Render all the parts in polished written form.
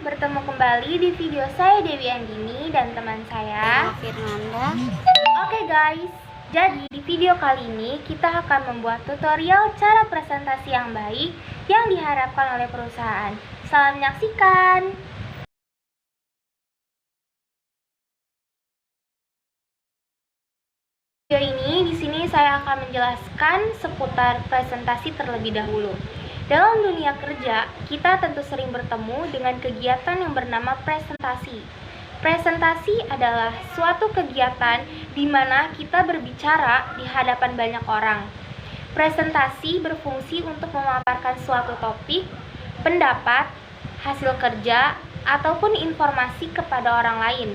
bertemu kembali di video saya Dewi Andini dan teman saya Firnanda. Oke guys, jadi di video kali ini kita akan membuat tutorial cara presentasi yang baik yang diharapkan oleh perusahaan. Selamat menyaksikan. Video ini di sini saya akan menjelaskan seputar presentasi terlebih dahulu. Dalam dunia kerja, kita tentu sering bertemu dengan kegiatan yang bernama presentasi. Presentasi adalah suatu kegiatan di mana kita berbicara di hadapan banyak orang. Presentasi berfungsi untuk memaparkan suatu topik, pendapat, hasil kerja, ataupun informasi kepada orang lain.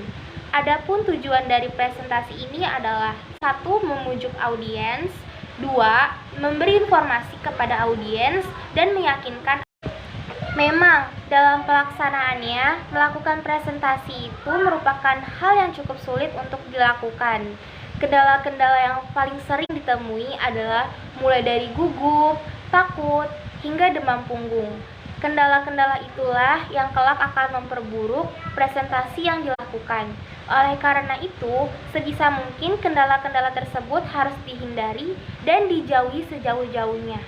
Adapun tujuan dari presentasi ini adalah 1. Memujuk audiens, 2. Memberi informasi kepada audiens dan meyakinkan. Memang dalam pelaksanaannya, melakukan presentasi itu merupakan hal yang cukup sulit untuk dilakukan. Kendala-kendala yang paling sering ditemui adalah mulai dari gugup, takut, hingga demam punggung. Kendala-kendala itulah yang kelak akan memperburuk presentasi yang dilakukan. Oleh karena itu, sebisa mungkin kendala-kendala tersebut harus dihindari dan dijauhi sejauh-jauhnya.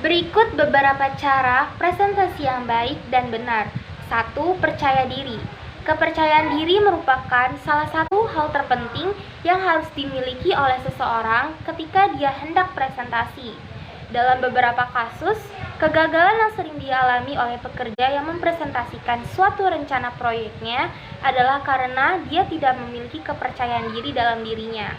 Berikut beberapa cara presentasi yang baik dan benar. 1. Percaya diri. Kepercayaan diri merupakan salah satu hal terpenting yang harus dimiliki oleh seseorang ketika dia hendak presentasi. Dalam beberapa kasus, kegagalan yang sering dialami oleh pekerja yang mempresentasikan suatu rencana proyeknya adalah karena dia tidak memiliki kepercayaan diri dalam dirinya.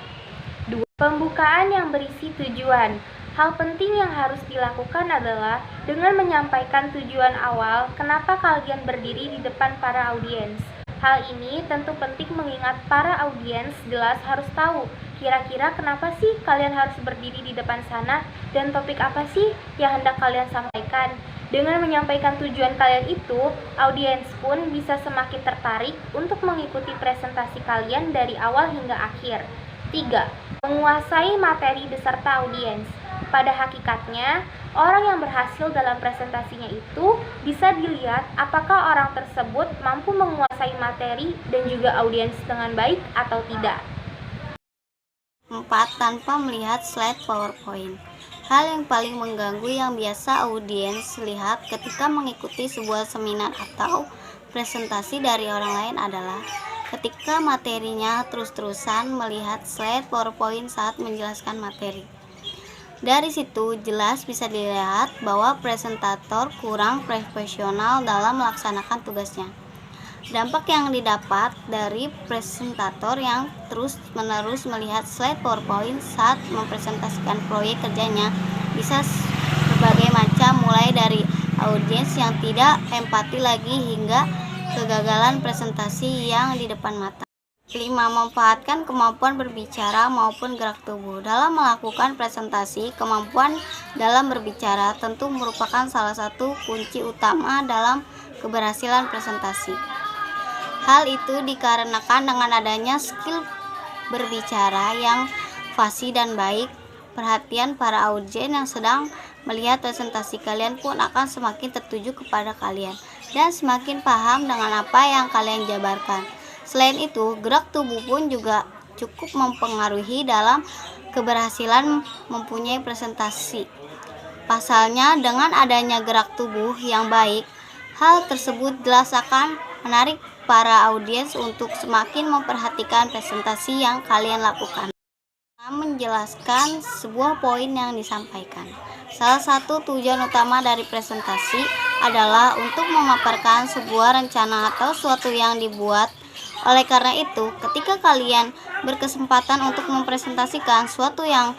2. Pembukaan yang berisi tujuan. Hal penting yang harus dilakukan adalah dengan menyampaikan tujuan awal kenapa kalian berdiri di depan para audiens. Hal ini tentu penting mengingat para audiens jelas harus tahu kira-kira kenapa sih kalian harus berdiri di depan sana dan topik apa sih yang hendak kalian sampaikan. Dengan menyampaikan tujuan kalian itu, audiens pun bisa semakin tertarik untuk mengikuti presentasi kalian dari awal hingga akhir. 3. Menguasai materi beserta audiens. Pada hakikatnya, orang yang berhasil dalam presentasinya itu bisa dilihat apakah orang tersebut mampu menguasai materi dan juga audiens dengan baik atau tidak. 4. Tanpa melihat slide PowerPoint. Hal yang paling mengganggu yang biasa audiens lihat ketika mengikuti sebuah seminar atau presentasi dari orang lain adalah ketika materinya terus-terusan melihat slide PowerPoint saat menjelaskan materi. Dari situ jelas bisa dilihat bahwa presentator kurang profesional dalam melaksanakan tugasnya. Dampak yang didapat dari presentator yang terus-menerus melihat slide PowerPoint saat mempresentasikan proyek kerjanya bisa berbagai macam, mulai dari audiens yang tidak empati lagi hingga kegagalan presentasi yang di depan mata. 5. Memanfaatkan kemampuan berbicara maupun gerak tubuh. Dalam melakukan presentasi, kemampuan dalam berbicara tentu merupakan salah satu kunci utama dalam keberhasilan presentasi. Hal itu dikarenakan dengan adanya skill berbicara yang fasih dan baik, perhatian para audiens yang sedang melihat presentasi kalian pun akan semakin tertuju kepada kalian dan semakin paham dengan apa yang kalian jabarkan. Selain itu, gerak tubuh pun juga cukup mempengaruhi dalam keberhasilan mempunyai presentasi. Pasalnya, dengan adanya gerak tubuh yang baik, hal tersebut jelas akan menarik para audiens untuk semakin memperhatikan presentasi yang kalian lakukan. Menjelaskan sebuah poin yang disampaikan. Salah satu tujuan utama dari presentasi adalah untuk memaparkan sebuah rencana atau sesuatu yang dibuat. Oleh karena itu, ketika kalian berkesempatan untuk mempresentasikan sesuatu yang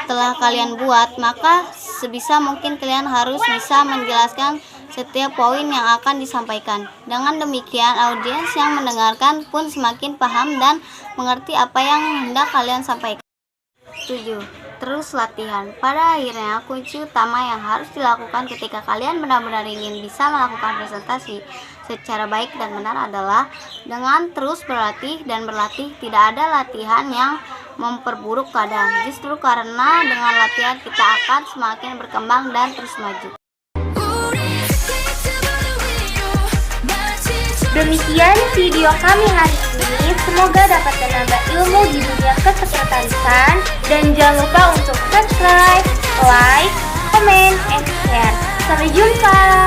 telah kalian buat, maka sebisa mungkin kalian harus bisa menjelaskan setiap poin yang akan disampaikan. Dengan demikian, audiens yang mendengarkan pun semakin paham dan mengerti apa yang hendak kalian sampaikan. 7. Terus latihan. Pada akhirnya, kunci utama yang harus dilakukan ketika kalian benar-benar ingin bisa melakukan presentasi secara baik dan benar adalah dengan terus berlatih dan berlatih. Tidak ada latihan yang memperburuk keadaan, justru karena dengan latihan kita akan semakin berkembang dan terus maju. Demikian video kami hari ini, semoga dapat menambah ilmu di dunia kesekretarisaan dan jangan lupa untuk subscribe, like, comment, and share. Sampai jumpa!